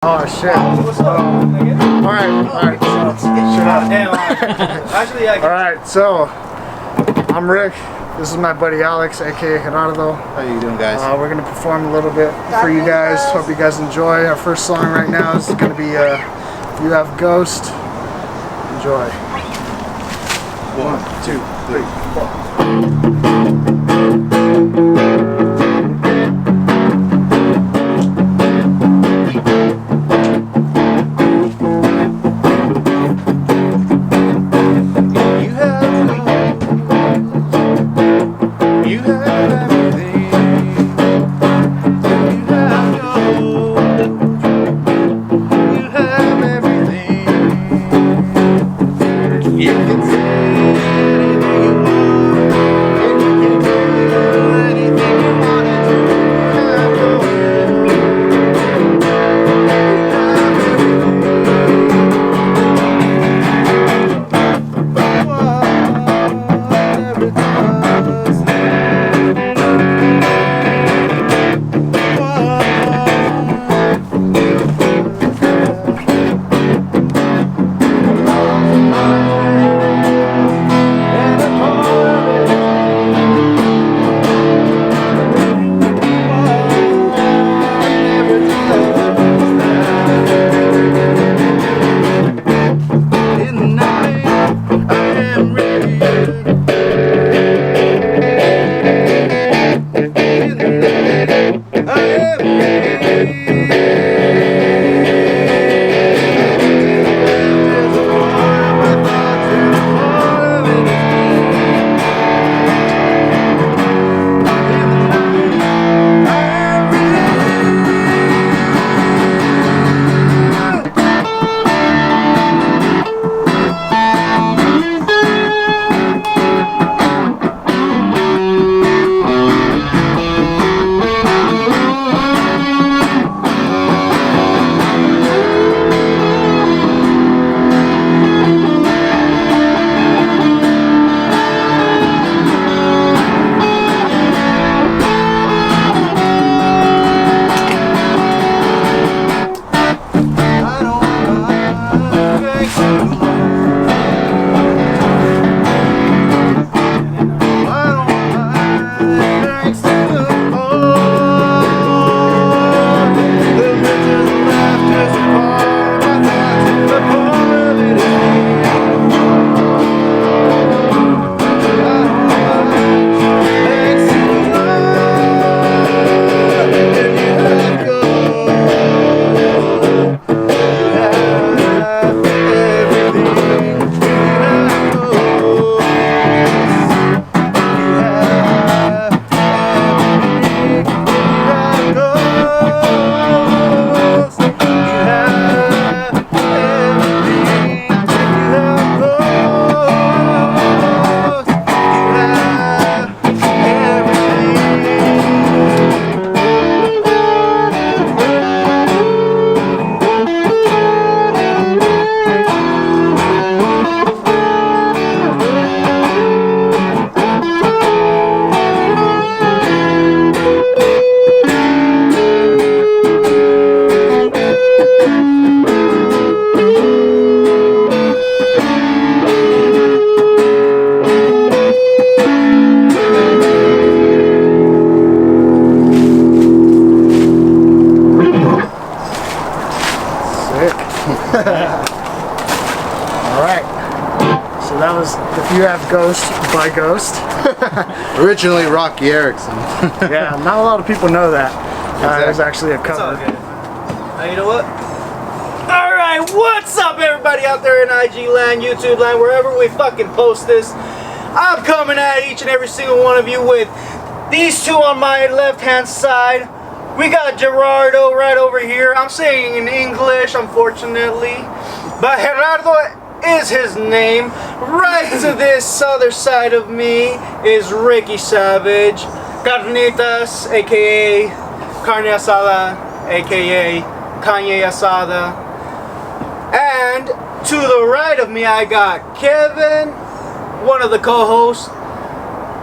Oh shit. What's up? Alright. Shut up. Damn. Actually, I Alright, so I'm Rick. This is my buddy Alex, aka Gerardo. How you doing, guys? We're gonna perform a little bit for you guys. Hope you guys enjoy. Our first song right now is gonna be You Have Ghost. Enjoy. 1, 2, 3, 4. You can say anything you want, and you can do anything you want to do. You have no Alright. So that was If You Have Ghost by Ghost. Originally Rocky Erickson. Yeah, not a lot of people know that. It was actually a It's all cover. good. You know what? Alright, what's up everybody out there in IG land, YouTube land, wherever we fucking post this. I'm coming at each and every single one of you with these two on my left hand side. We got Gerardo right over here. I'm saying in English, unfortunately. But Gerardo is his name. Right to this other side of me is Ricky Savage. Carnitas, aka Carne Asada, aka Kanye Asada. And to the right of me I got Kevin, one of the co-hosts,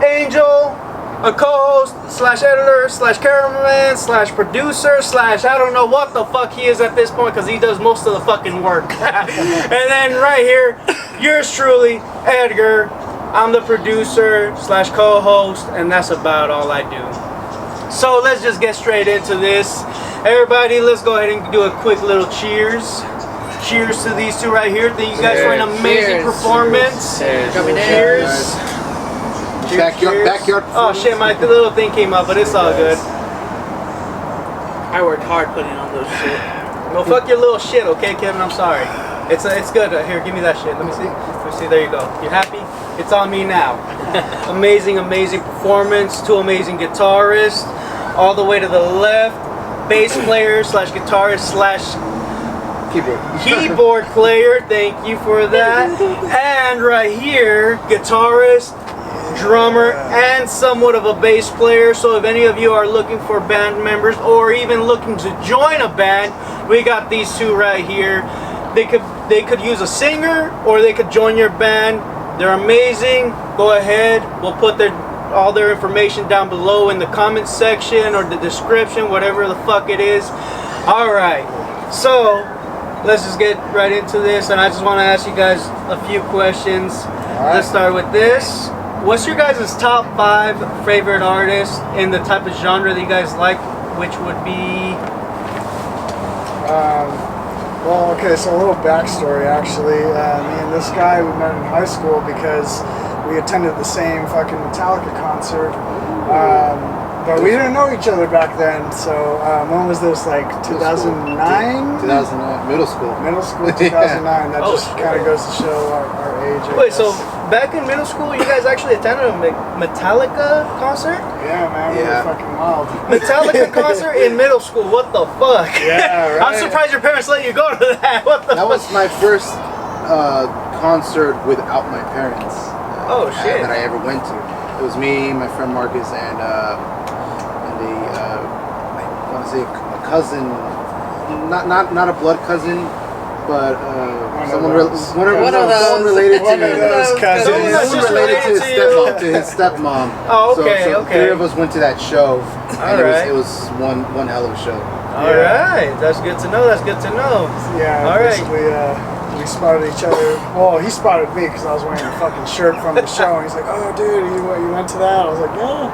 Angel, a co-host slash editor slash cameraman slash producer slash I don't know what the fuck he is at this point because he does most of the fucking work. And then right here, yours truly, Edgar. I'm the producer slash co-host, and that's about all I do. So let's just get straight into this. Everybody, let's go ahead and do a quick little cheers. Cheers to these two right here. Thank you guys for an amazing performance. Cheers. Backyard. Oh shit, my little thing came up, but it's all good. I worked hard putting on those shit. Well, fuck your little shit, okay, Kevin? I'm sorry. It's good. Here, give me that shit. Let me see. Let me see. There you go. You happy? It's on me now. Amazing performance. Two amazing guitarists. All the way to the left, bass player slash guitarist slash keyboard player. Thank you for that. And right here, guitarist, drummer, and somewhat of a bass player. So if any of you are looking for band members or even looking to join a band, we got these two right here. They could use a singer or they could join your band. They're amazing. Go ahead. We'll put all their information down below in the comment section or the description, whatever the fuck it is. All right. So let's just get right into this, and I just want to ask you guys a few questions. Let's start with this. What's your guys' top 5 favorite artists in the type of genre that you guys like, which would be? Well, okay, so a little backstory actually. Me and this guy, we met in high school because we attended the same fucking Metallica concert. But we didn't know each other back then, so when was this, like 2009? 2009, middle school. Middle school, 2009. That Oh, just kind of goes to show our age. I Wait, so guess. back in middle school, you guys actually attended a Metallica concert? Yeah, man, we were fucking wild. Metallica concert in middle school? What the fuck? Yeah, right. I'm surprised your parents let you go to that. What the That fuck? was my first concert without my parents. Oh, shit. That I ever went to. It was me, my friend Marcus, and I want to say a cousin, not a blood cousin, but someone related to cousins. someone related to his stepmom. Oh, okay, so okay. 3 of us went to that show, and Alright. it was one hell of a show. All right, that's good to know. That's good to know. Yeah, All right. basically, we spotted each other. Well, he spotted me because I was wearing a fucking shirt from the show. And he's like, "Oh, dude, you went to that?" I was like, "Yeah."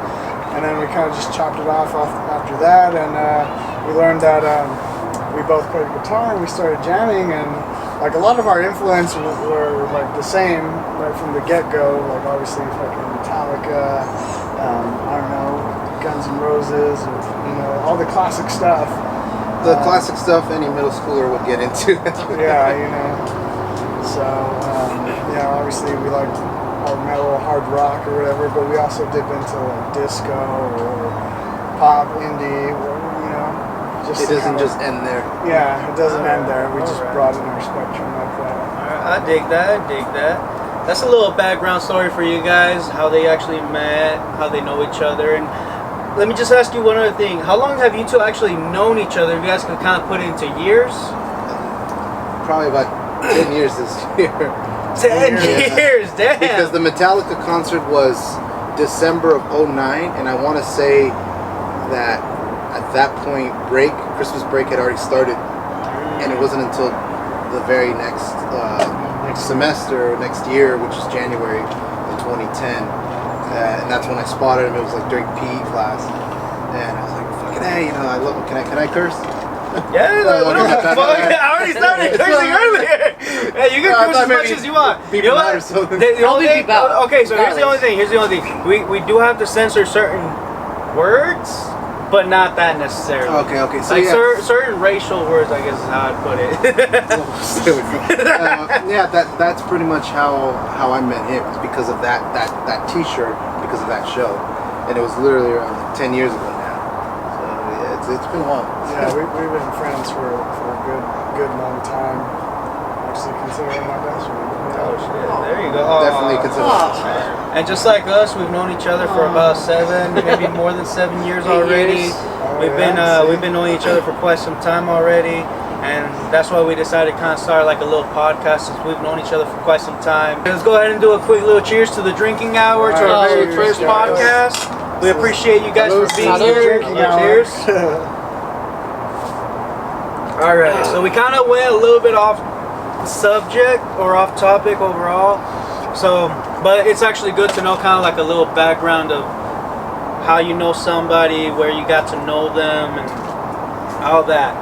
And then we kind of just chopped it off after that, and we learned that we both played guitar, and we started jamming, and like a lot of our influence were like the same right from the get-go. Like obviously, fucking Metallica, I don't know, Guns N' Roses, or, you know, all the classic stuff. The classic stuff any middle schooler would get into. Yeah, you know. So, yeah, obviously we like hard metal, hard rock or whatever, but we also dip into like disco or pop, indie, or, you know. It doesn't just end there. Yeah, it doesn't end there. We just Alright. broaden our spectrum like that. Alright, I dig that. That's a little background story for you guys, how they actually met, how they know each other. And let me just ask you one other thing. How long have you two actually known each other? If you guys can kind of put it into years? Probably about 10 years this year. 10 years, damn. Because the Metallica concert was December of 2009, and I want to say that at that point, Christmas break had already started, and it wasn't until the very next semester, next year, which is January of 2010, and that's when I spotted him. It was like during PE class, and I was like, "Fucking hey, you know, I love him. Can I curse?" Yeah, like, what the fuck? I already started cursing earlier. Yeah, you can curse as much as you want. You know what? The only thing, okay, so here's the only thing. We do have to censor certain words, but not that necessarily. Okay. So Like yeah. certain racial words, I guess is how I'd put it. Yeah, that's pretty much how I met him. It's because of that T-shirt, because of that show, and it was literally around like 10 years ago now. So yeah, it's been a while. Yeah, we've been friends for a good long time. Actually consider him my best friend. Oh shit! There you go. Definitely consider. And just like us, we've known each other for about 7, maybe more than 7 years already. We've been knowing each other for quite some time already, and that's why we decided to kind of start like a little podcast since we've known each other for quite some time. Let's go ahead and do a quick little cheers to the drinking hour, to our very first podcast. We appreciate you guys for being Salud. here. Drinking Cheers. All right, so we kind of went a little bit off subject or off topic overall. So, but it's actually good to know kind of like a little background of how you know somebody, where you got to know them, and all that.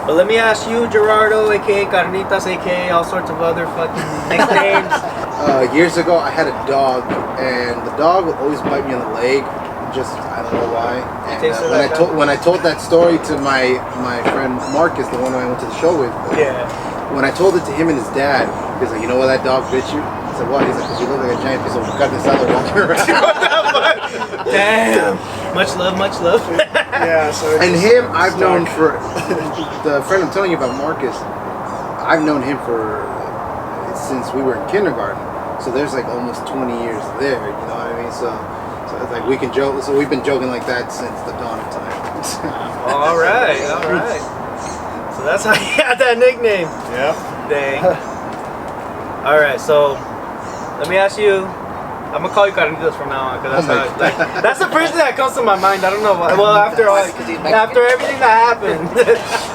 But let me ask you, Gerardo, aka Carnitas, aka all sorts of other fucking nicknames. Years ago, I had a dog, and the dog would always bite me on the leg. Just I don't know why. And when I told that story to my friend Marcus, the one who I went to the show with, when I told it to him and his dad, he's like, "You know why that dog bit you?" I said, "What?" He's like, "Because you look like a giant piece of carne asada walking around." Damn. Much love, much love. Yeah. So and him, I've known for the friend I'm telling you about, Marcus. I've known him for since we were in kindergarten. So there's like almost 20 years there. You know what I mean? So it's like we can joke. So we've been joking like that since the dawn of time. All right. So that's how you got that nickname. Yep. Dang. All right. So let me ask you. I'm gonna call you Carnitas from now on because that's the first thing that comes to my mind. I don't know why. Well, after everything that happened,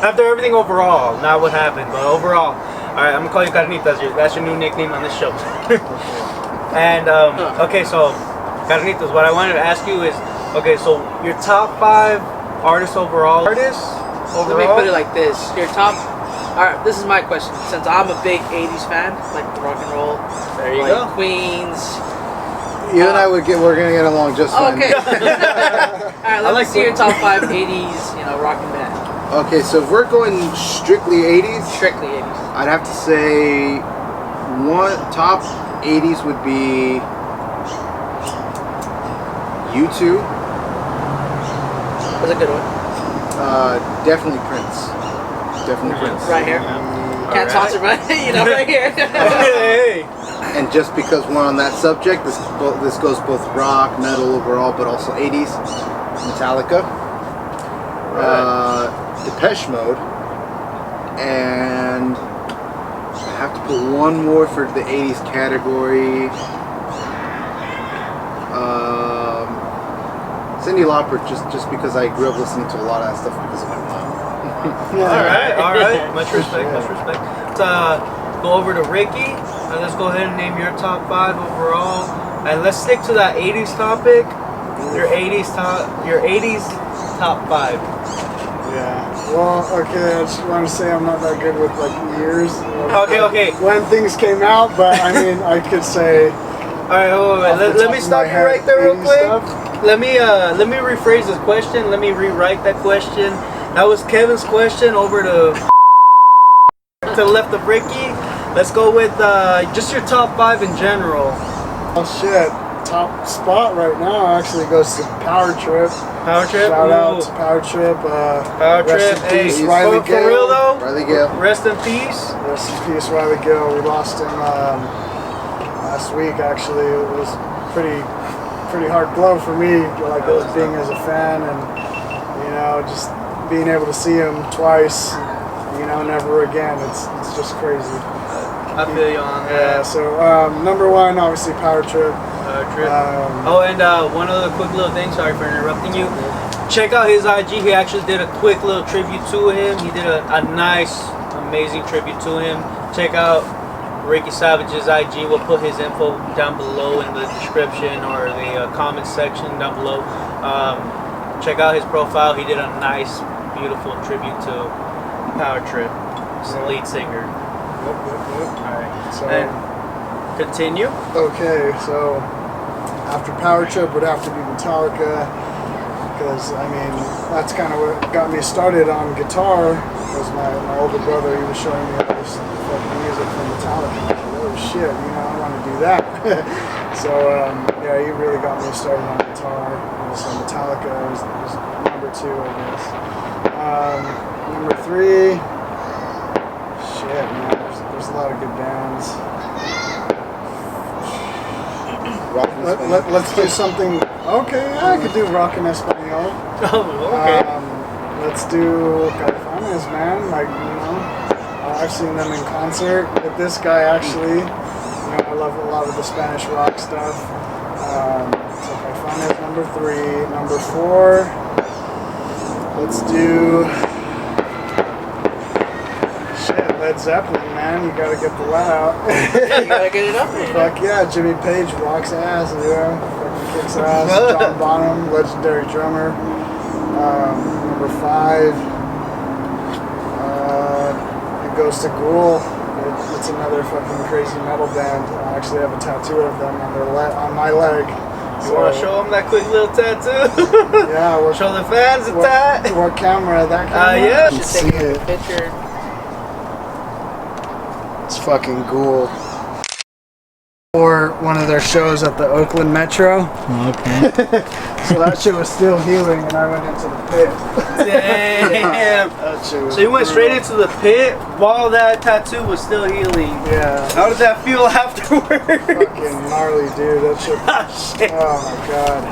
after everything overall, not what happened, but overall. All right, I'm gonna call you Carnitas. That's your new nickname on this show. And okay, so Carnitas, what I wanted to ask you is, okay, so your top 5 artists overall. Let me put it like this: your top. All right, this is my question. Since I'm a big '80s fan, like rock and roll, There you like go. Queens. You and we're gonna get along just fine. Okay. All right, let me see your top 5 '80s, rocking band. Okay, so if we're going strictly 80s, Strictly '80s. I'd have to say one top 80s would be U2. That's a good one. Definitely Prince. Definitely Prince. Right here. Can't toss it right, right here. Hey. And just because we're on that subject, this goes both rock, metal overall, but also 80s. Metallica. Depeche Mode. And I have to put one more for the 80s category. Cyndi Lauper, just because I grew up listening to a lot of that stuff because of my mom. All right. Much respect. Let's go over to Ricky. Let's go ahead and name your top 5 overall, and let's stick to that 80s topic. Your 80s top 5. Yeah. Well, okay. I just want to say I'm not that good with like years. Okay. When things came out, but I mean, I could say. All right, let me stop you right there real quick. Let me rephrase this question. Let me rewrite that question. That was Kevin's question over to the left of Ricky. Let's go with just your top 5 in general. Oh shit! Top spot right now actually goes to Power Trip. Power Trip. Shout out to Power Trip. Power Rest Trip. in Hey, peace, for Riley Gale. real though. Riley Gale. Rest in peace. Rest in peace, Riley Gale. We lost him last week. Actually, it was pretty hard blow for me. Like being as a fan, and just being able to see him twice. Never again. It's just crazy. I feel you on that. Yeah. So number 1, obviously Power Trip. And one other quick little thing. Sorry for interrupting you. Check out his IG. He actually did a quick little tribute to him. He did a nice, amazing tribute to him. Check out Ricky Savage's IG. We'll put his info down below in the description or the comment section down below. Check out his profile. He did a nice, beautiful tribute to Power Trip. He's the lead singer. Yep. Alright. So And continue. okay, so after Power Trip would have to be Metallica, because I mean that's kind of what got me started on guitar. Was my older brother? He was showing me all this fucking music from Metallica. I was like, oh shit, I want to do that. So yeah, he really got me started on guitar. So Metallica was number 2, I guess. Number 3, shit, man. There's a lot of good bands. Let's do something. Okay, I could do rock and Espanol. Oh, okay. Let's do Caifanes, man. I've seen them in concert with this guy actually. I love a lot of the Spanish rock stuff. So Nirvana is number 3. Number 4, let's do Led Zeppelin, man. You gotta get the let out. You gotta get it up there. Fuck yeah, Jimmy Page rocks ass, fucking kicks ass. John Bonham, legendary drummer. Number 5, it goes to Ghoul. It's another fucking crazy metal band. I actually have a tattoo of them on my leg. You want to show them that quick little tattoo? Yeah, we'll show the fans the tat. What camera? That camera? Yeah. You see it. Picture. It's fucking Ghoul. Or one of their shows at the Oakland Metro. Okay. So that shit was still healing, and I went into the pit. Damn. That shit was So you went brutal. straight into the pit while that tattoo was still healing. Yeah. How did that feel afterwards? Fucking gnarly, dude. That shit. Ah, shit. Oh my god.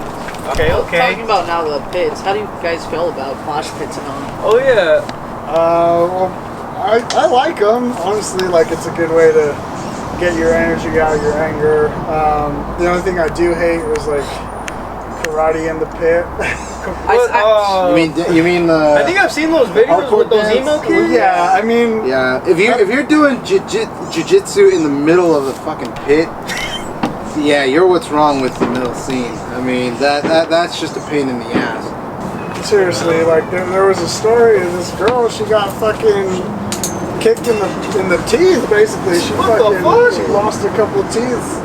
Okay, okay. Talking about now the pits, how do you guys feel about mosh pits and all? Oh yeah. Well, I like them. Honestly, like it's a good way to get your energy out, your anger. The only thing I do hate was like karate in the pit. You mean I think I've seen those videos hardcore with those dance? emo kids. Yeah, I mean, Yeah, if you're doing jiu-jitsu in the middle of the fucking pit, yeah, you're what's wrong with the middle scene. I mean, that's just a pain in the ass. seriously, like there was a story of this girl. She got fucking kicked in the teeth. Basically, she What the fuck? she lost a couple of teeth.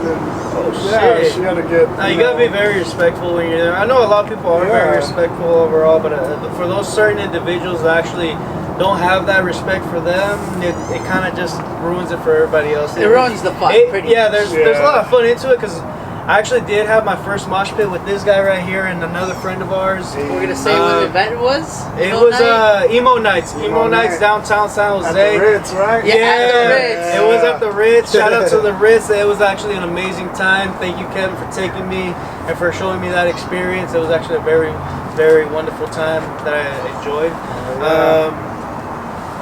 Oh Yeah, shit. she had to get. Now you gotta be very respectful when you're there. I know a lot of people are very Yeah. respectful overall, but for those certain individuals that actually don't have that respect for them, it kind of just ruins it for everybody else. It ruins the fun, pretty Yeah, much. there's a lot of fun into it because I actually did have my first mosh pit with this guy right here and another friend of ours. We're gonna say what the event was? It Emo was night? Emo Nights. Emo Emo Nights Night. downtown San At Jose. the Ritz, right? Yeah, at the Ritz. It was at the Ritz. Shout out to the Ritz. It was actually an amazing time. Thank you, Kevin, for taking me and for showing me that experience. It was actually a very, very wonderful time that I enjoyed.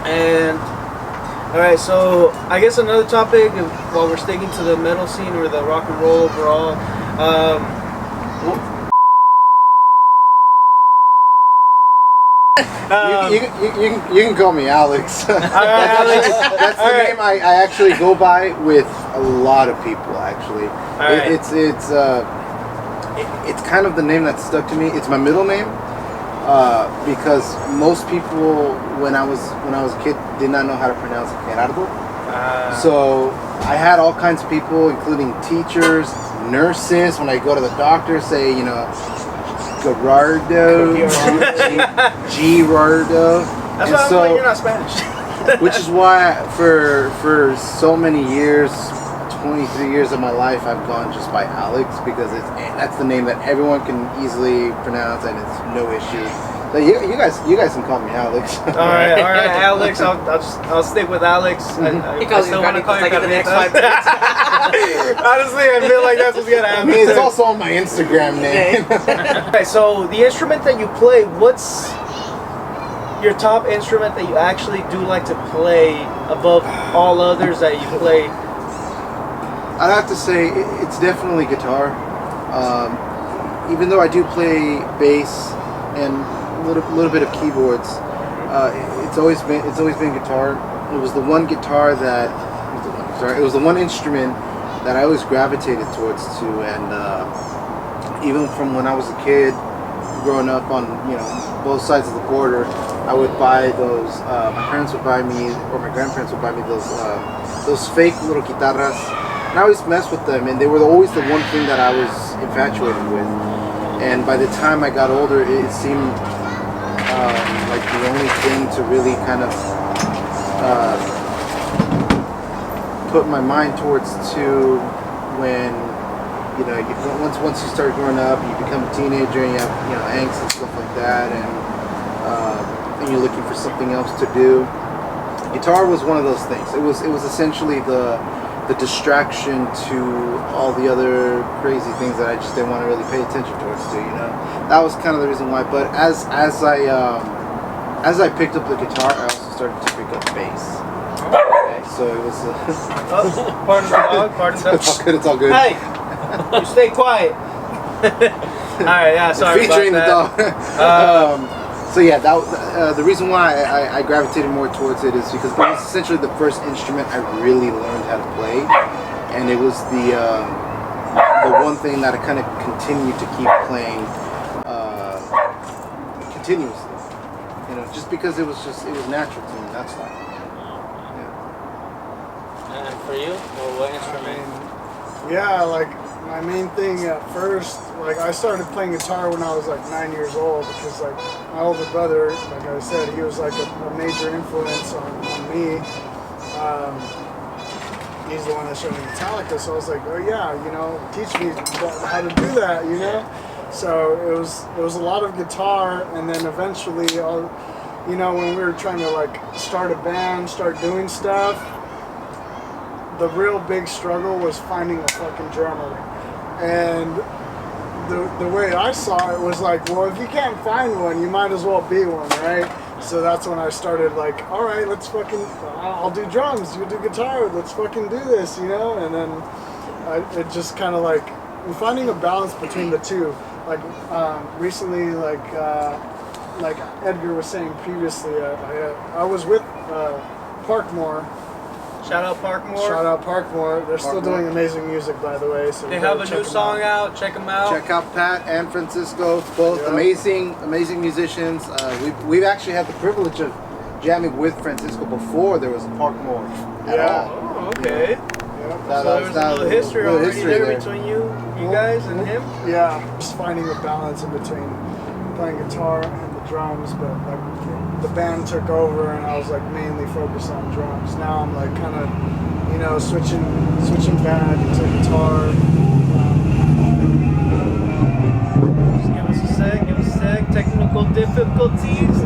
And all right, so I guess another topic while we're sticking to the metal scene or the rock and roll overall. You can call me Alex. Alex. That's the name I actually go by with a lot of people. Actually, right. it's kind of the name that stuck to me. It's my middle name because most people when I was a kid did not know how to pronounce Gerardo. So I had all kinds of people, including teachers, nurses. When I go to the doctor, say Gerardo, Gerardo. That's why I'm like, you're not Spanish. Which is why for so many years, 23 years of my life, I've gone just by Alex because that's the name that everyone can easily pronounce and it's no issue. So you guys can call me Alex. All right, Alex. I'll stick with Alex. He calls you want to call you like in the next 5 Carnitas. minutes. Honestly, I feel like that's what's gonna I happen. mean, it's also on my Instagram name. Okay, so the instrument that you play, what's your top instrument that you actually do like to play above all others that you play? I'd have to say it's definitely guitar. Even though I do play bass and a little bit of keyboards, it's always been guitar. It was the one guitar that it was the one instrument that I always gravitated towards too, and even from when I was a kid, growing up on both sides of the border, I would buy those. My parents would buy me, or my grandparents would buy me those fake little guitarras, and I always messed with them, and they were always the one thing that I was infatuated with. And by the time I got older, it seemed like the only thing to really kind of put my mind towards to when once you start growing up, you become a teenager and you have angst and stuff like that, and you're looking for something else to do. Guitar was one of those things. It was essentially the distraction to all the other crazy things that I just didn't want to really pay attention towards too. That was kind of the reason why. But as I picked up the guitar, I also started to pick up bass. Okay, so it was. Pardon the dog. Pardon the dog. It's all good. It's all good. Hey, you stay quiet. Alright, yeah, sorry Featuring the about dog. So yeah, the reason why I gravitated more towards it is because it was essentially the first instrument I really learned how to play, and it was the one thing that I kind of continued to keep playing continuously. You know, just because it was natural to me. That's why. Yeah. And for you, what instrument? Yeah, like my main thing at first, like I started playing guitar when I was like 9 years old because like my older brother, like I said, he was like a major influence on me. He's the one that showed me Metallica, so I was like, oh yeah, you know, teach me how to do that, you know. So it was a lot of guitar, and then eventually, you know, when we were trying to like start a band, start doing stuff, the real big struggle was finding a fucking drummer. And the way I saw it was like, well, if you can't find one, you might as well be one, right? So that's when I started like, all right, let's fucking, I'll do drums, you do guitar, let's fucking do this, you know? And then it just kind of like, finding a balance between the two. Like recently, like Edgar was saying previously, I was with Parkmore. Shout out Parkmore. Shout out Parkmore. They're still doing amazing music, by the way. So they have a new song out. Check them out. Check out Pat and Francisco, both amazing musicians. We've actually had the privilege of jamming with Francisco before there was a Parkmore at all. Oh, okay. Yeah. So there's a little history already there between you guys and him? Yeah, just finding a balance in between playing guitar and the drums, but like the band took over and I was like mainly focused on drums. Now I'm like kind of, you know, switching back to guitar. Just give us a sec. Technical difficulties.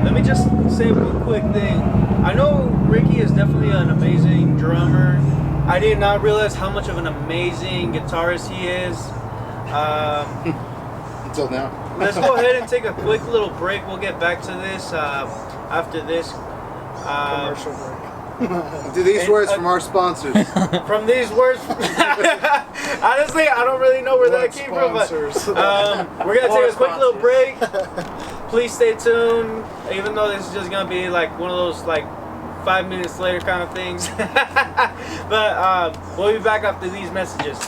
Let me just say one quick thing. I know Ricky is definitely an amazing drummer. I did not realize how much of an amazing guitarist he is. Until now. Let's go ahead and take a quick little break. We'll get back to this after this. Commercial break. To these words from our sponsors. From these words, honestly, I don't really know where that came from, but we're gonna take a quick little break. Please stay tuned, even though this is just gonna be like one of those like 5 minutes later kind of things. But we'll be back after these messages.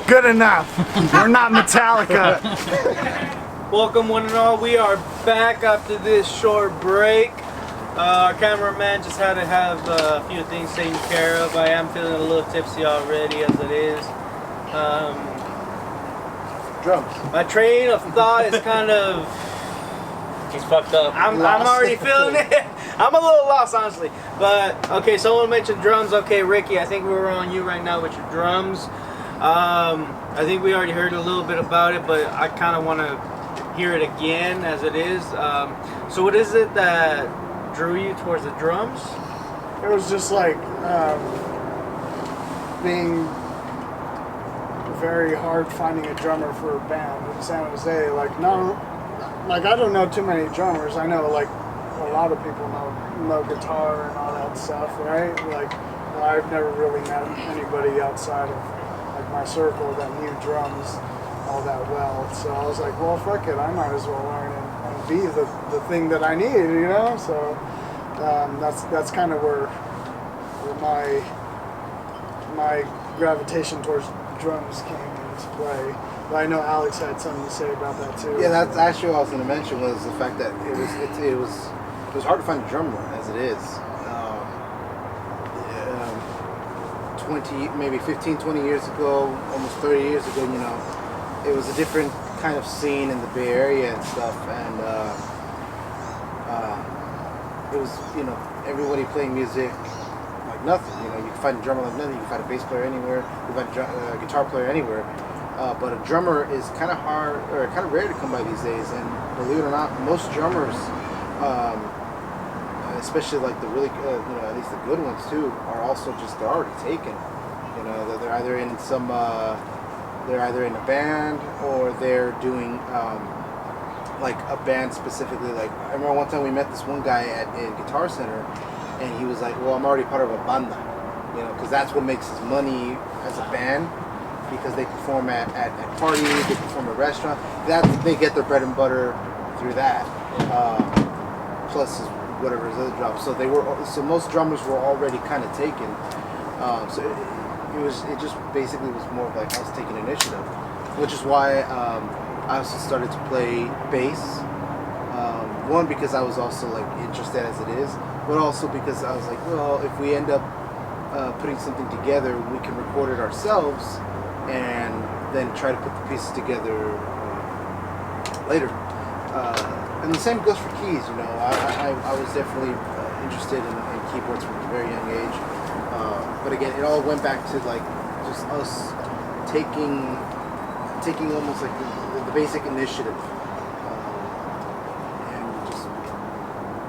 Good enough. We're not Metallica. Welcome one and all. We are back after this short break. Our cameraman just had to have a few things taken care of. I am feeling a little tipsy already as it is. Drums. My train of thought is kind of... He's fucked up. I'm already feeling it. I'm a little lost, honestly. But, okay, someone mentioned drums. Okay, Ricky, I think we're on you right now with your drums. I think we already heard a little bit about it, but I kind of want to hear it again as it is. So what is it that drew you towards the drums? It was just like being very hard finding a drummer for a band in San Jose. Like I don't know too many drummers. I know like a lot of people know guitar and all that stuff, right? Like I've never really met anybody outside of like my circle that knew drums all that well. So I was like, well, fuck it, I might as well learn and be the thing that I need, you know? So that's kind of where my gravitation towards drums came into play. But I know Alex had something to say about that too. Yeah, that's actually what I was going to mention was the fact that it was hard to find a drummer as it is. 20, maybe 15, 20 years ago, almost 30 years ago, you know, it was a different kind of scene in the Bay Area and stuff, and it was, you know, everybody playing music like nothing. You know, you can find a drummer like nothing, you can find a bass player anywhere, you can find a guitar player anywhere. But a drummer is kind of hard, or kind of rare to come by these days. And believe it or not, most drummers, especially like the really, you know, at least the good ones too, are also just they're already taken. You know, they're either in some, they're either in a band or they're doing like a band specifically. Like I remember one time we met this one guy in Guitar Center, and he was like, "Well, I'm already part of a banda," you know, because that's what makes his money as a band. Because they perform at parties, they perform at restaurants. They get their bread and butter through that. Plus whatever his other jobs. So most drummers were already kind of taken. So it just basically was more of like us taking initiative, which is why I also started to play bass. One, because I was also like interested as it is, but also because I was like, well, if we end up putting something together, we can record it ourselves and then try to put the pieces together later. And the same goes for keys. You know, I was definitely interested in keyboards from a very young age. But again, it all went back to like just us taking almost like the basic initiative. And just,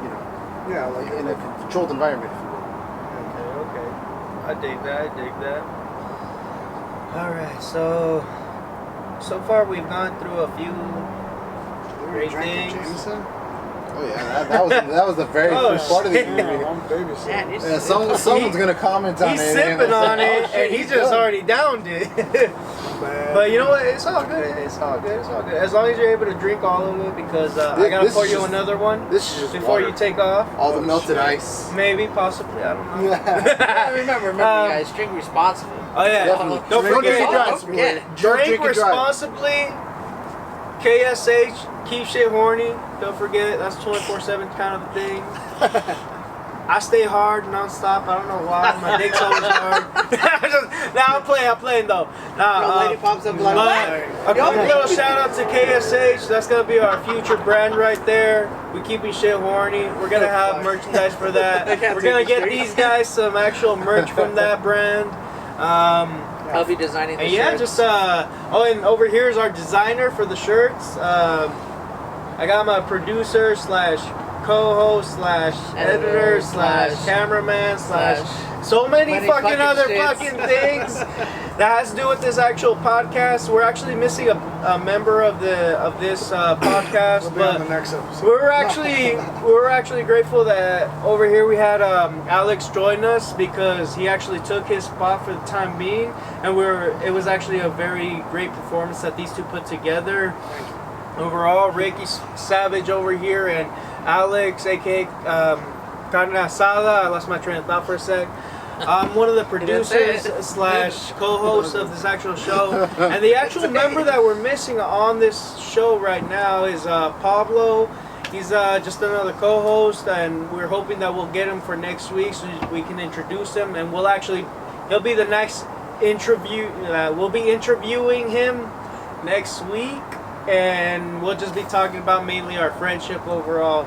you know, Yeah, like in a controlled environment, if you will. Okay. I dig that. Alright, so far we've gone through a few great drinking things. Jameson? Oh yeah, that was the very Oh, first part of the shit. interview. I'm babysitting. Man, it's- Yeah, someone's gonna comment on He's it. sipping on it, Oh, shit, and he he's just done. already downed it. Bad. But you know what? It's all good. It's all good. As long as you're able to drink all of it, because I gotta This pour is you just- another one This is just before water. you take off. All the melted shit. ice. Maybe, possibly. I don't know. remember, you guys, drink responsibly. Oh yeah. Definitely. Don't Drink forget. and drive, Don't forget. boy. Drink Drink and drive. responsibly. KSH, keep shit horny. Don't forget, that's 24/7 kind of a thing. I stay hard nonstop. I don't know why. My dick's always hard. I'm playing though. Girl, lady pops up like, but a quick little shout out to KSH. That's gonna be our future brand right there. We keeping shit horny. We're gonna have merchandise for that. I can't We're take gonna this get straight. these guys some actual merch from that brand. I'll be designing the And yeah, shirts. just and over here is our designer for the shirts. I got my producer / co-host / editor / cameraman / so many fucking other shits. fucking things that has to do with this actual podcast. We're actually missing a member of this podcast, We'll be on the but next episode. we were actually grateful that over here we had Alex join us, because he actually took his spot for the time being, and it was actually a very great performance that these two put together. Overall, Ricky Savage over here and Alex, aka Carne Asada. I lost my train of thought for a sec. I'm one of the producers / co-hosts of this actual show, and the actual member that we're missing on this show right now is Pablo. He's just another co-host, and we're hoping that we'll get him for next week so we can introduce him, and he'll be the next interview. We'll be interviewing him next week, and we'll just be talking about mainly our friendship overall.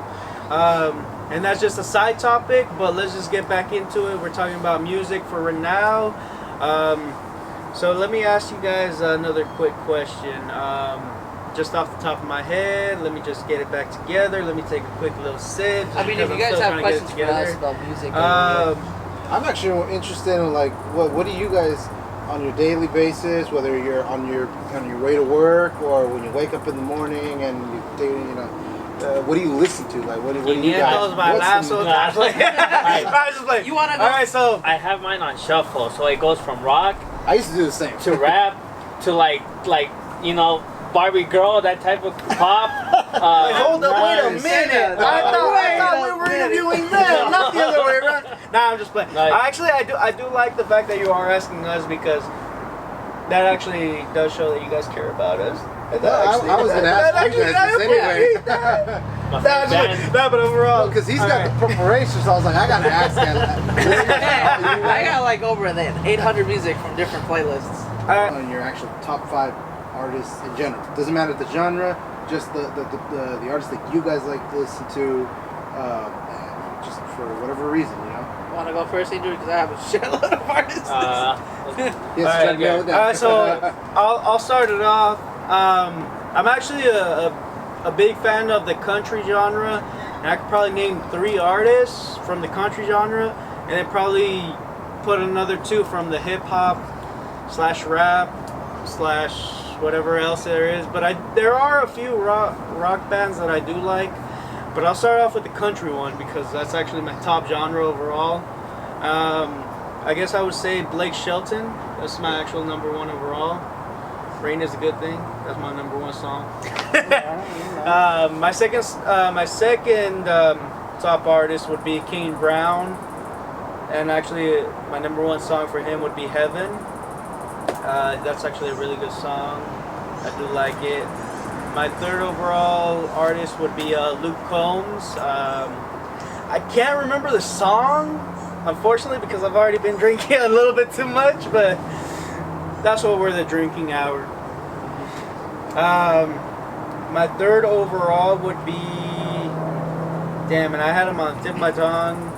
And that's just a side topic, but let's just get back into it. We're talking about music for right now. So let me ask you guys another quick question. Just off the top of my head, let me just get it back together. Let me take a quick little sip. I mean, if you guys have questions for us about music, I'm actually interested in like what do you guys on your daily basis, whether you're on your way to work or when you wake up in the morning and what do you listen to? Like what do you guys? you want to know? All right, so I have mine on shuffle, so it goes from rock I used to do the same. to rap to like Barbie girl, that type of pop. hold up, wait a minute. I thought we were interviewing them, not the other way around. Nah, I'm just playing. Like- I do like the fact that you are asking us, because that actually does show that you guys care about us. I was gonna ask you guys this anyway. My favorite band. No, but overall, Because he's got the preparation, so I was like, I gotta ask him. I got like over 800 music from different playlists. On your actual top 5 artists in general. Doesn't matter the genre, just the artists that you guys like to listen to, just for whatever reason, you know. Want to go first, Andrew? Because I have a shitload of artists. Yes, try to nail it down. Alright, so I'll start it off. I'm actually a big fan of the country genre, and I could probably name 3 artists from the country genre, and then probably put another 2 from the hip hop / rap / whatever else there is. But there are a few rock bands that I do like. But I'll start off with the country one, because that's actually my top genre overall. I guess I would say Blake Shelton. That's my actual number 1 overall. Rain is a Good Thing. That's my number 1 song. My second top artist would be King Brown, and actually my number 1 song for him would be Heaven. That's actually a really good song. I do like it. My third overall artist would be Luke Combs. I can't remember the song, unfortunately, because I've already been drinking a little bit too much, but that's what we're the drinking hour. My third overall would be, damn, and I had him on the tip of my tongue.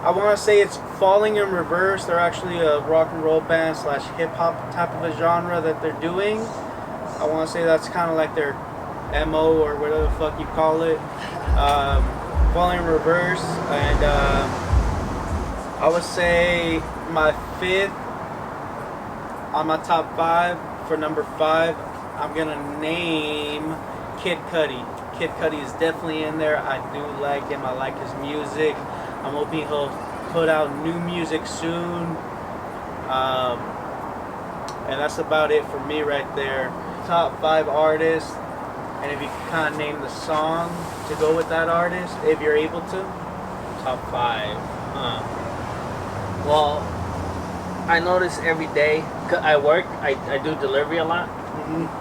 I want to say it's Falling in Reverse. They're actually a rock and roll band / hip hop type of a genre that they're doing. I want to say that's kind of like their MO or whatever the fuck you call it. Falling in Reverse, and I would say my fifth on my top 5 for number 5. I'm gonna name Kid Cudi. Kid Cudi is definitely in there. I do like him. I like his music. I'm hoping he'll put out new music soon. And that's about it for me right there. Top 5 artists, and if you can kind of name the song to go with that artist, if you're able to. Top 5. Well, I notice every day, 'cause I work, I do delivery a lot,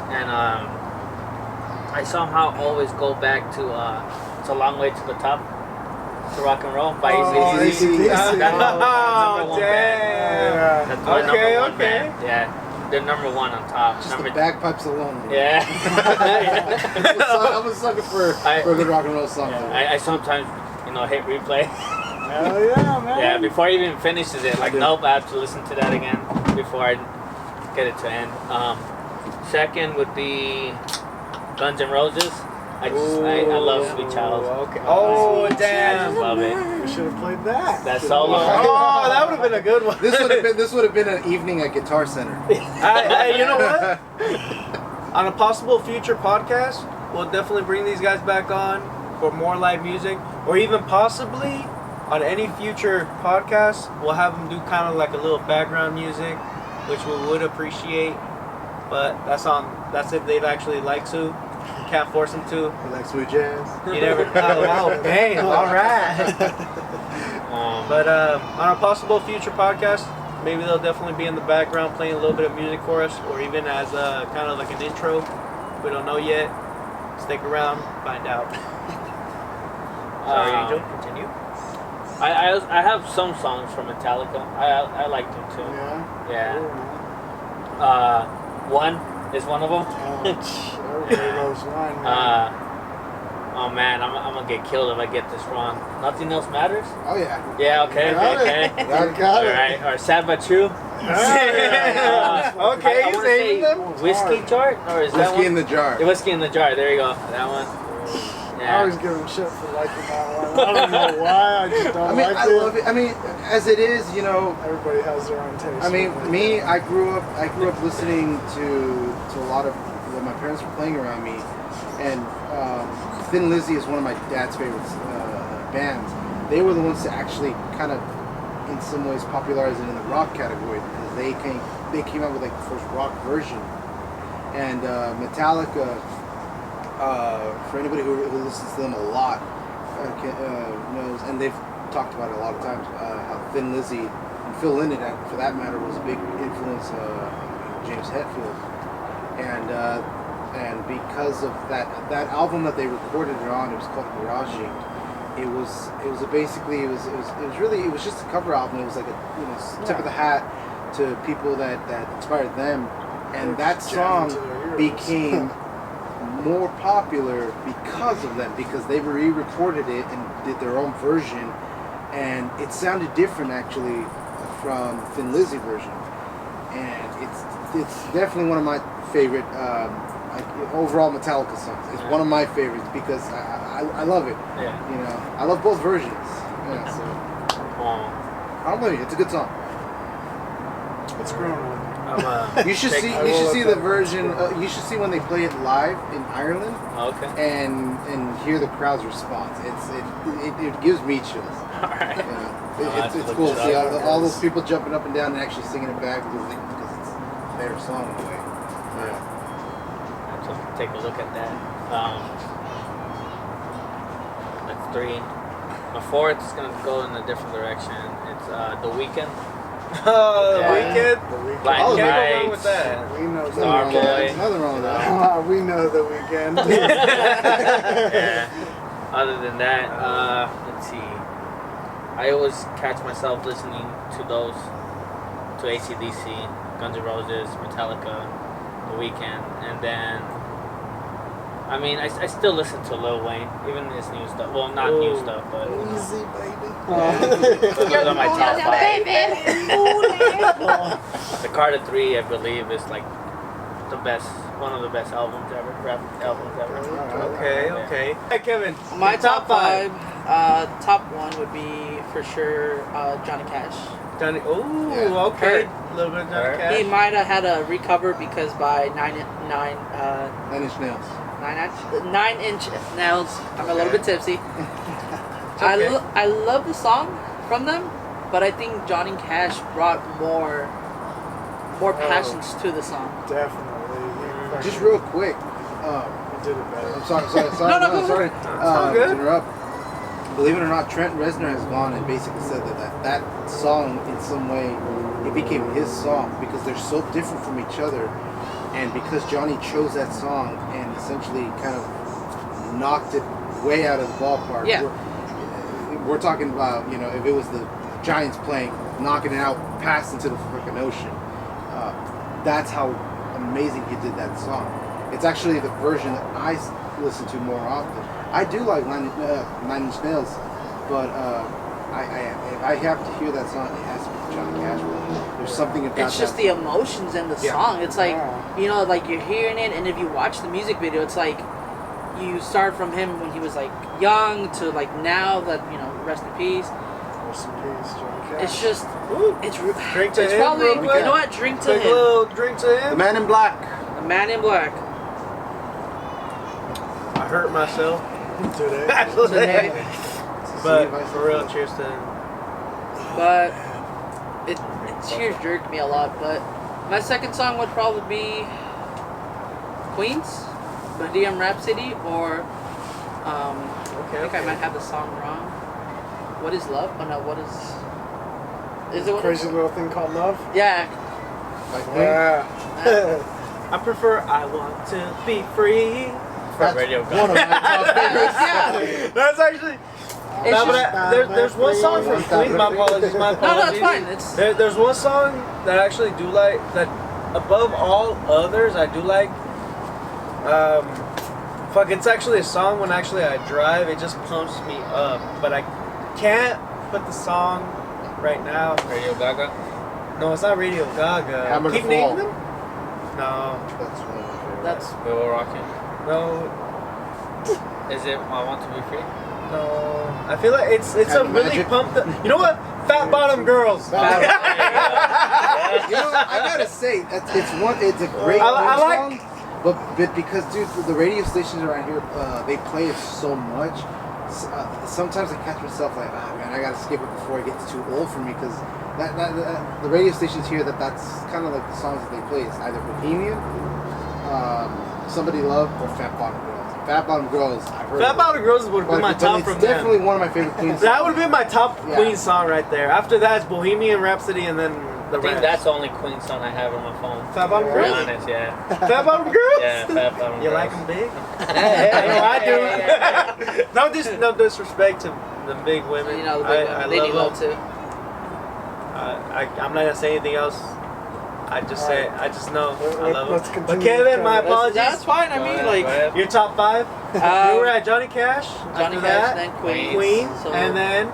and I somehow always go back to It's a Long Way to the Top, to Rock and Roll by AC/DC. That's my number one damn. band. That's my Okay, number one okay. band. Yeah, they're number 1 on top. Just number the bagpipes alone. Yeah. I'm a sucker for a good rock and roll song. Yeah, I sometimes, hit replay. Hell yeah, man. Yeah, before he even finishes it, like, nope, I have to listen to that again before I get it to end. Second would be Guns N' Roses. I love Sweet Child. Okay. Oh, I damn. love it. We should have played that. That solo. Oh, that would have been a good one. This would have been an evening at Guitar Center. You know what? On a possible future podcast, we'll definitely bring these guys back on for more live music, or even possibly on any future podcast, we'll have them do kind of like a little background music, which we would appreciate. But that's if they'd actually like to. You can't force them to. You like smooth jazz? You never know. Oh, damn! All right. But on a possible future podcast, maybe they'll definitely be in the background playing a little bit of music for us, or even as kind of like an intro. We don't know yet. Stick around, find out. Sorry, Angel. Continue. I have some songs from Metallica. I like them too. Yeah. Yeah. One is one of them. Everybody loves One, man. Oh man, I'm gonna get killed if I get this wrong. Nothing Else Matters? Oh yeah. Yeah, okay. Got it. Alright, or Sad But True? Okay, I you wanna saving say them? Whiskey Chart? Or is that Whiskey one? in the Jar. The Whiskey in the Jar, there you go. That one. I always give him shit for liking that one. I don't know why, I just don't like I love it. I mean, as it is, Everybody has their own taste. I mean, me, I grew up listening to a lot of what my parents were playing around me, and Thin Lizzy is one of my dad's favorite bands. They were the ones to actually kind of, in some ways, popularize it in the rock category, because they came out with like the first rock version. And Metallica, for anybody who listens to them a lot, knows, and they've talked about it a lot of times, how Thin Lizzy and Phil Lynott, for that matter, was a big influence on James Hetfield. And because of that album that they recorded it on, it was called Garaging. It was just a cover album. It was like a tip of the hat to people that inspired them, and that song became more popular because of them, because they re-recorded it and did their own version, and it sounded different actually from Thin Lizzy version, and it's definitely one of my favorite overall Metallica songs. It's one of my favorites because I love it. Yeah. I love both versions. Yeah, so I don't blame you. It's a good song. It's grown on me. You should see the version. You should see when they play it live in Ireland. Okay. And hear the crowd's response. It gives me chills. Alright. It's cool to see all those people jumping up and down and actually singing it back because it's their song in a way. Yeah. So take a look at that. That's 3. My 4th is gonna go in a different direction. It's The Weeknd. Oh, Yeah. the weekend. The weekend. Blind Oh, Can't go wrong Nights. with that. We know the Star weekend. Boy. Nothing wrong with that. We know the weekend. Yeah. Other than that, let's see. I always catch myself listening to those, to AC/DC, Guns N' Roses, Metallica, The Weeknd, and then, I mean, I still listen to Lil Wayne, even his new stuff. Well, not new stuff, but Easy, baby. those are my top five. Baby. The Carter 3, I believe, is like the best, one of the best albums ever, rap albums ever. Okay, okay. Hey, Kevin. My your top five, top one would be for sure Johnny Cash. Johnny. Oh, Yeah. okay. Hurt. A little bit of Johnny Hurt. Cash. He might have had a recover because by 9 Inch Nails. inch nails, I'm a little bit tipsy. okay. I love the song from them, but I think Johnny Cash brought more passions to the song. Definitely. Just real quick. You did it better. I'm sorry. No, sorry. all good. To interrupt. Believe it or not, Trent Reznor has gone and basically said that song in some way it became his song because they're so different from each other, and because Johnny chose that song and essentially kind of knocked it way out of the ballpark. Yeah. We're talking about, you know, if it was the Giants playing, knocking it out past into the freaking ocean. That's how amazing he did that song. It's actually the version that I listen to more often. I do like Nine Inch Nails, but if I have to hear that song, it has to be Johnny Cash. There's something about It's just that the emotions in the Yeah. song. It's like, Yeah. you know, like you're hearing it, and if you watch the music video, it's like you start from him when he was like young to like now that, you know, rest in peace. Rest in peace, Johnny Cash. It's just, Ooh. it's Drink to it's him probably, real you quick. know what? Drink to Take a him. little drink to The him. Man in Black. The Man in Black. I hurt myself. Today. Actually. But Advice for real, cheers to him. But it cheers jerked me a lot. But my second song would probably be Queen's Bohemian Rhapsody, or I Okay, think I might have the song wrong. What is love? Oh no, what is it? What Crazy little thing called love. Yeah. By Queen. Yeah. I prefer I Want to Be Free. That's Radio one of my top favorites. Yeah. That's actually. It's No, just, but there's one song from Queen. My apologies. My no, apologies. it's fine. It's There's one song that I actually do like, that above all others I do like. Fuck, it's actually a song when actually I drive. It just pumps me up, but I can't put the song right now. Radio Gaga. No, it's not Radio Gaga. Hammer to Keep naming Fall. them. No, That's one of my favorites. that's We Will Rock You. no, Is it I Want to Be Free? no. I feel like it's a Kind of really Magic. pumped up. You know what? Fat Bottom Girls. You know, I gotta say, it's a great I like- song, but because, dude, the radio stations around here, they play it so much. Sometimes I catch myself like, ah, man, I gotta skip it before it gets too old for me, because the radio stations here, that's kind of like the songs that they play. It's either Bohemian, Somebody Love, or Fat Bottom Girls. Fat Bottom Girls, I've heard. Fat Bottom Girls would be my top it's from definitely them. one of my favorite Queen songs. That would be my top Yeah. Queen song right there. After that, it's Bohemian Rhapsody, and then the I think rest. that's the only Queen song I have on my phone. Fat Bottom To be Girls. honest, yeah. Fat Bottom Girls. Yeah, Fat Bottom You Girls. like them big? Yeah, I know I do. yeah. No disrespect to the big women. you know the big I one. They need love love them. too. I'm not gonna say anything else. I just say, I just know I love Let's them. But continue. Kevin, my apologies. That's fine. I Go mean, ahead, like go ahead. Your top five. We were at Johnny Cash. Johnny after Cash, that, then Queen. Queen, So, and then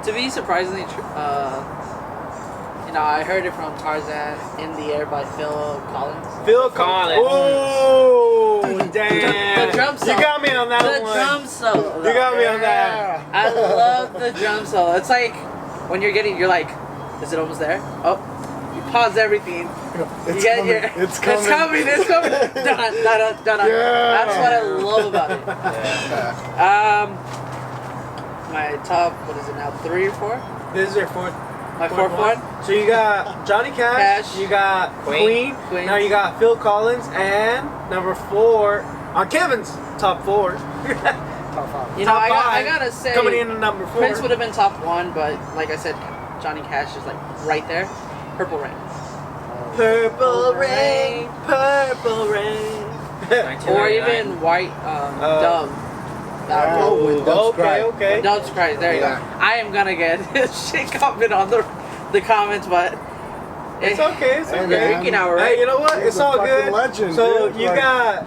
to be surprisingly, you know, I heard it from Tarzan "In the Air" by Phil Collins. Phil Collins. Oh, damn! The drum You solo. got me on that The one. drum solo. You got me on that. I love the drum solo. It's like when you're like, is it almost there? Oh, you pause everything. It's You get coming. your- It's coming. It's coming. Dun, dun, dun, dun. Yeah. That's what I love about it. My top, what is it now? 3 or 4? This is your fourth. My fourth one. So you got Johnny Cash, Cash. you got Queen, Queen. now you got Phil Collins, and number 4 on Kevin's top 4. Top five. You know, Top I five, gotta say, coming in at number 4. Prince would have been top 1, but like I said, Johnny Cash is like right there. Purple Rain. Purple rain, purple rain. Or even White Dove. That Oh, one. when Doves Cry. Okay. Doves Cry. There you Yeah. go. I am gonna get shit comment on the comments, but It's okay, it's Hey, okay. man. drinking hour, right? Hey, you know what? He's It's a all fucking good. legend, So dude. you Like- got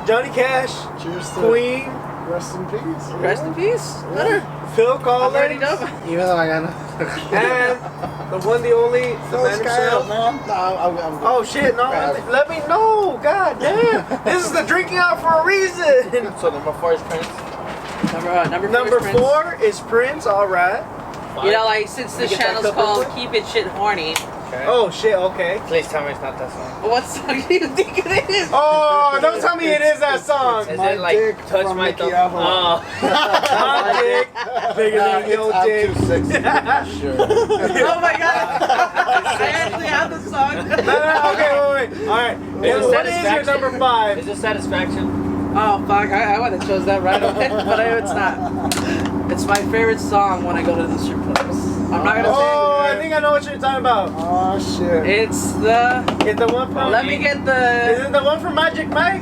Johnny Cash, Cheers to Queen, rest in peace. Rest in peace. Leonard. Phil I'm already Collins, done. Even though I got no. and the one, the only, the Phil man Scott, himself. man. No, I'm good. Oh shit! No, let me know. God damn! This is the drinking out for a reason. So number 4 is Prince. Number is Prince. 4 is Prince. All right. You know, like since You this get that channel's cup called real quick? Keep It Shit Horny, Okay. Oh shit. Okay. Please tell me it's not that song. what song do you think it is? Oh, don't tell me it is that song. Is My it like dick touch from my Mickey thumb? Avalon. Oh. My dick bigger than your I'm dick. too sexy. Sure. Oh my god! I actually have the song. No, okay, wait. All right. Is it What is your Satisfaction? number 5? Is it Satisfaction? Oh fuck! I would have chose that right away, but it's not. It's my favorite song when I go to the strip clubs. I'm not gonna Oh, I think I know what you're talking about. Oh shit. say it's the. Is the one from? Let me get Is the it the one from Magic Mike?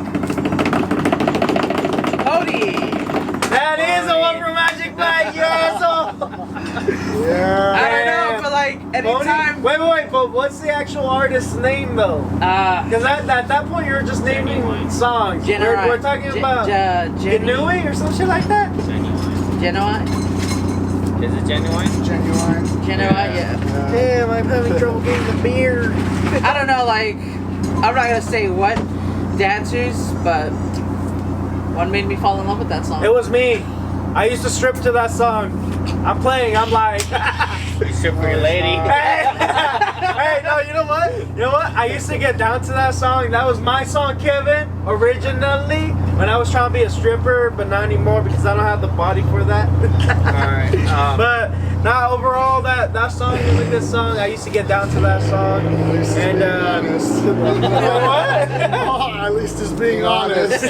Cody. That is the one from Magic Mike. Yes. Oh. Yeah. I don't Damn. know, but like anytime. Wait. But what's the actual artist's name though? Because at that point you were just naming songs. We're talking about Genui or some shit like that. Genuine. Is it Genuine? Genuine. Yeah. Damn, I'm having trouble getting the beer. I don't know, like I'm not gonna say what dancers, but one made me fall in love with that song. It was me. I used to strip to that song. I'm playing. I'm like. You strip for your lady. Hey, no, you know what? You know what? I used to get down to that song. That was my song, Kevin, originally, when I was trying to be a stripper, but not anymore because I don't have the body for that. Alright. But now overall, that song is a good song. I used to get down to that song. And what? At least it's being honest.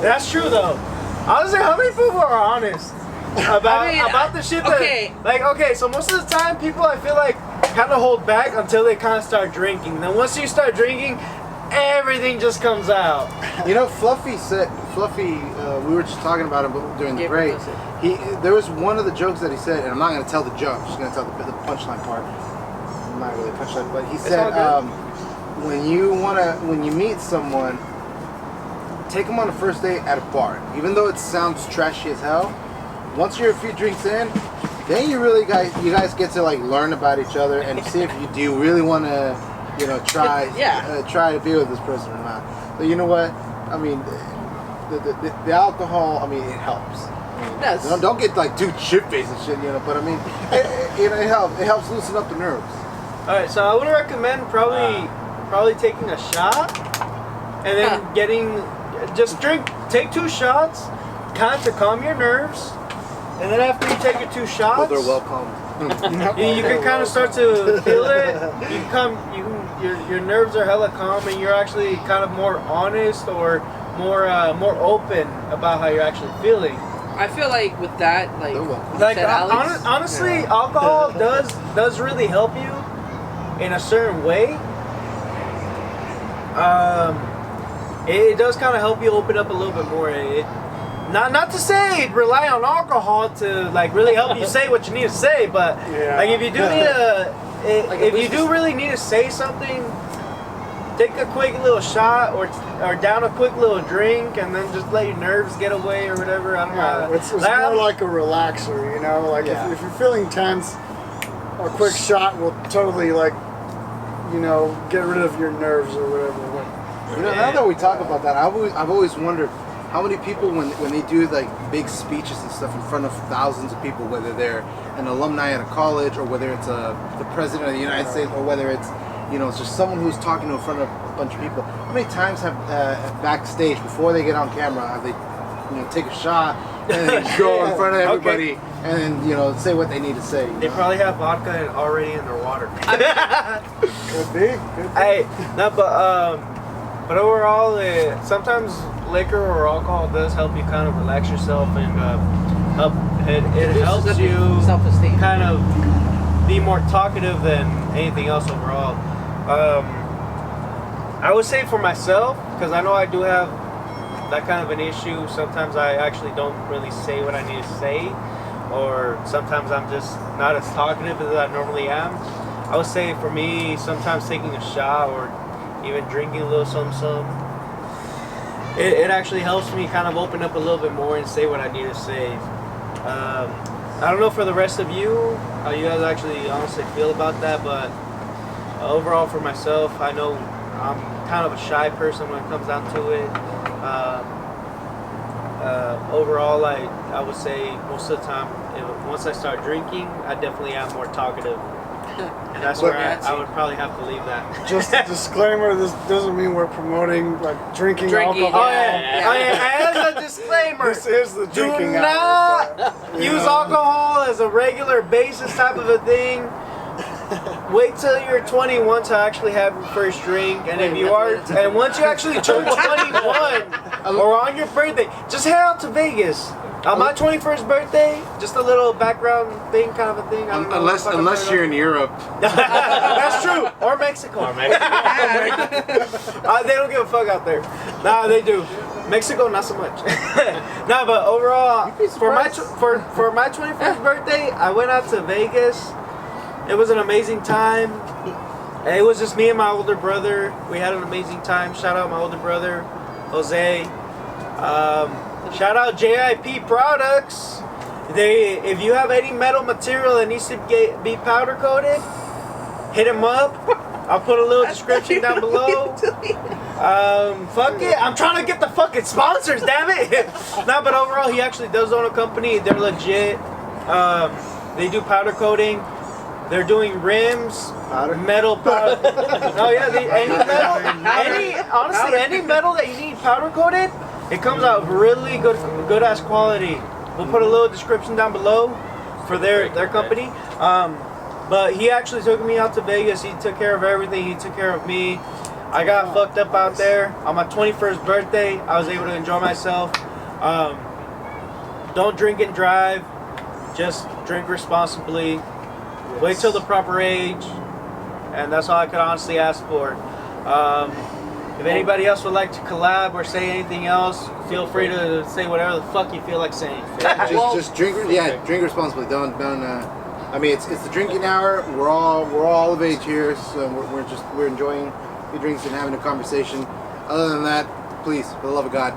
That's true though. Honestly, how many people are honest about the shit that okay, so most of the time people I feel like kind of hold back until they kind of start drinking. Then once you start drinking, everything just comes out. You know, Fluffy, we were just talking about him during the break. There was one of the jokes that he said, and I'm not going to tell the joke, I'm just going to tell the punchline part. Not really punchline, but he said, when you meet someone, take them on a first date at a bar. Even though it sounds trashy as hell, once you're a few drinks in, then you guys get to like learn about each other and see if you really want to, try to be with this person or not. But you know what? I mean, the alcohol, I mean, it helps. Yes. Don't get like too shit-faced and shit, but I mean, it helps. It helps loosen up the nerves. All right, so I would recommend probably taking a shot and then take 2 shots, kind of to calm your nerves, and then after you take your 2 shots, But they're welcome. you can kind of start to feel it. Your nerves are hella calm, and you're actually kind of more honest or more open about how you're actually feeling. I feel like with that, like Alex, honestly, alcohol does really help you in a certain way. It does kind of help you open up a little bit more. Not to say rely on alcohol to like really help you say what you need to say, but like if you do really need to say something, take a quick little shot or down a quick little drink and then just let your nerves get away or whatever. I don't know. It's more like a relaxer, Like if you're feeling tense, a quick shot will totally get rid of your nerves or whatever. Now that we talk about that, I've always wondered how many people when they do like big speeches and stuff in front of thousands of people, whether they're an alumni at a college or whether it's the president of the United States or whether it's it's just someone who's talking in front of a bunch of people. How many times have backstage before they get on camera have they take a shot and then go in front of everybody and then say what they need to say? They probably have vodka already in their water. Could be. Hey, no, but overall, sometimes liquor or alcohol does help you kind of relax yourself and it helps you self-esteem. kind of be more talkative than anything else overall. I would say for myself, because I know I do have that kind of an issue. Sometimes I actually don't really say what I need to say, or sometimes I'm just not as talkative as I normally am. I would say for me, sometimes taking a shot or even drinking a little something, it actually helps me kind of open up a little bit more and say what I need to say. I don't know for the rest of you, how you guys actually honestly feel about that, but overall for myself, I know I'm kind of a shy person when it comes down to it. Overall, I would say most of the time, once I start drinking, I definitely am more talkative. And that's where I would probably have to leave that. Just a disclaimer, this doesn't mean we're promoting like drinking alcohol. Oh yeah. As a disclaimer, This is the do drinking not hour, but, you use know. alcohol as a regular basis type of a thing. Wait till you're 21 to actually have your first drink, and if you are, and once you actually turn 21 or on your birthday, just head out to Vegas. On my 21st birthday, just a little background thing, kind of a thing. I don't know Unless you're in Europe. That's true. Or Mexico. Or Mexico. They don't give a fuck out there. Nah, they do. Mexico, not so much. Nah, but overall, for my 21st birthday, I went out to Vegas. It was an amazing time. It was just me and my older brother. We had an amazing time. Shout out my older brother, Jose. Shout out JIP Products. If you have any metal material that needs to be powder coated, hit them up. I'll put a little description down below. Fuck it. I'm trying to get the fucking sponsors, damn it. No, but overall, he actually does own a company. They're legit. They do powder coating. They're doing rims, metal powder. Oh yeah, any metal that you need powder coated, it comes out really good ass quality. We'll put a little description down below for their company. But he actually took me out to Vegas. He took care of everything. He took care of me. I got fucked up out there on my 21st birthday. I was able to enjoy myself. Don't drink and drive. Just drink responsibly. Wait till the proper age, and that's all I could honestly ask for. If anybody else would like to collab or say anything else, feel free to say whatever the fuck you feel like saying. Just drink. Yeah, drink responsibly. Don't. I mean, it's the drinking hour. We're all of age here, so we're enjoying the drinks and having a conversation. Other than that, please, for the love of God,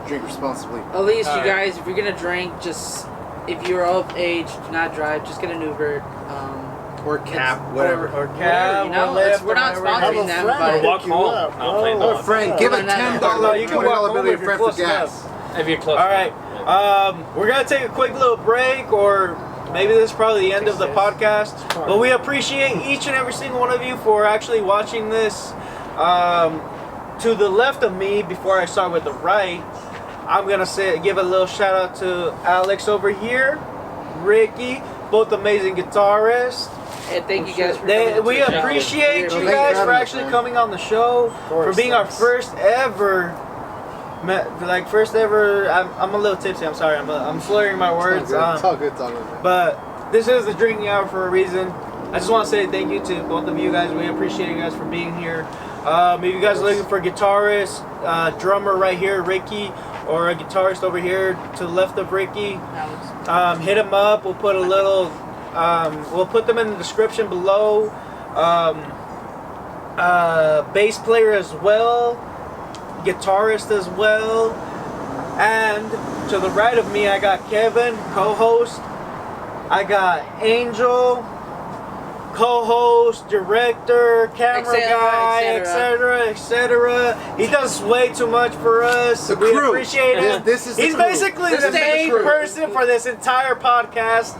drink responsibly. At least you guys, if you're gonna drink, just if you're of age, do not drive. Just get an Uber. Or cab, whatever. Or cab, you know, or Lyft, we're not or whatever. sponsoring them, but walk home. No, play Or a friend, give a $10, You can walk home bill to your if you're friend for close gas. If you're close. All right. We're gonna take a quick little break, or maybe this is probably the end of the podcast. But we appreciate each and every single one of you for actually watching this. To the left of me, before I start with the right, I'm gonna give a little shout out to Alex over here, Ricky, both amazing guitarists. And thank you guys for coming. We appreciate you guys for actually coming on the show, for being our first ever. I'm a little tipsy. I'm sorry. I'm slurring my words. It's all good. But this is the drinking hour for a reason. I just want to say thank you to both of you guys. We appreciate you guys for being here. If you guys are looking for a guitarist, drummer right here, Ricky, or a guitarist over here to the left of Ricky, hit them up. We'll put a little. We'll put them in the description below. Bass player as well, guitarist as well, and to the right of me I got Kevin, co-host. I got Angel, co-host, director, camera guy, etc. He does way too much for us. The we crew. appreciate him. This is the He's crew. basically This the is the main crew. person for this entire podcast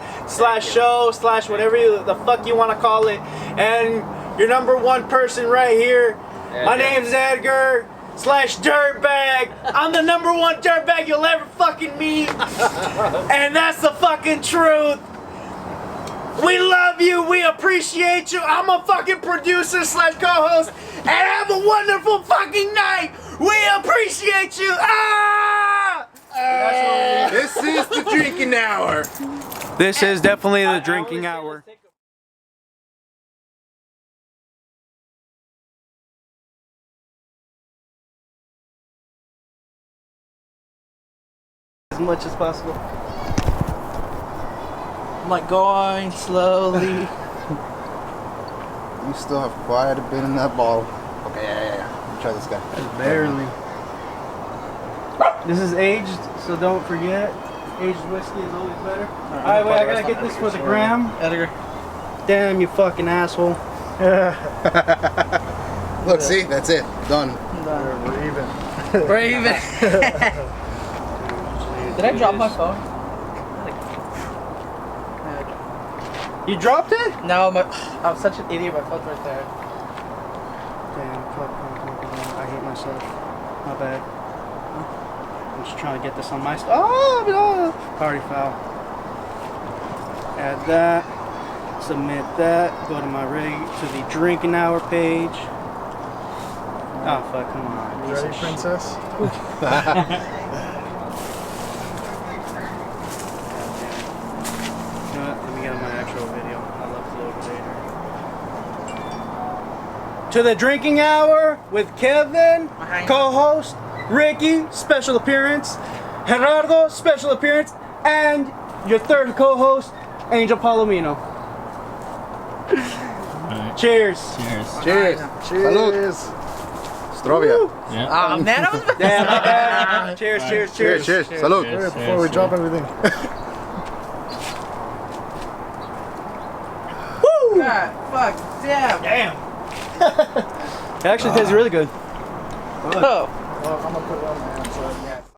/ show / whatever the fuck you want to call it. And your number one person right here. My name's Edgar / dirtbag. I'm the number one dirtbag you'll ever fucking meet. And that's the fucking truth. We love you. We appreciate you. I'm a fucking producer / co-host. And have a wonderful fucking night. We appreciate you. Ah! This is the drinking hour. This is definitely the drinking hour. As much as possible. I'm like going slowly. You still have quite a bit in that bottle. Okay, yeah. Let me try this guy. Barely. This is aged, so don't forget. Aged whiskey is always better. Alright, wait, I gotta get this for the gram. Damn, you fucking asshole. Look, see, that's it. Done. We're even. We're even. Did I drop my phone? You dropped it? No, I'm such an idiot. My phone's right there. Damn, fuck. I hate myself. My bad. I'm just trying to get this on my stuff. Oh, no. Party foul. Add that. Submit that. Go to my to the drinking hour page. Oh, fuck, come on. You ready, princess? Let me get on my actual video. I'll upload later. To the drinking hour with Kevin, co-host, Ricky, special appearance, Gerardo, special appearance, and your third co-host, Angel Palomino. Cheers. Cheers. Salud. Strovia. Yeah. Oh man, I was. Yeah, my bad. Cheers. Cheers. Salud. Before we drop everything. God, fuck, damn. It actually tastes really good. Oh. Well, I'm gonna put it on my hand so I can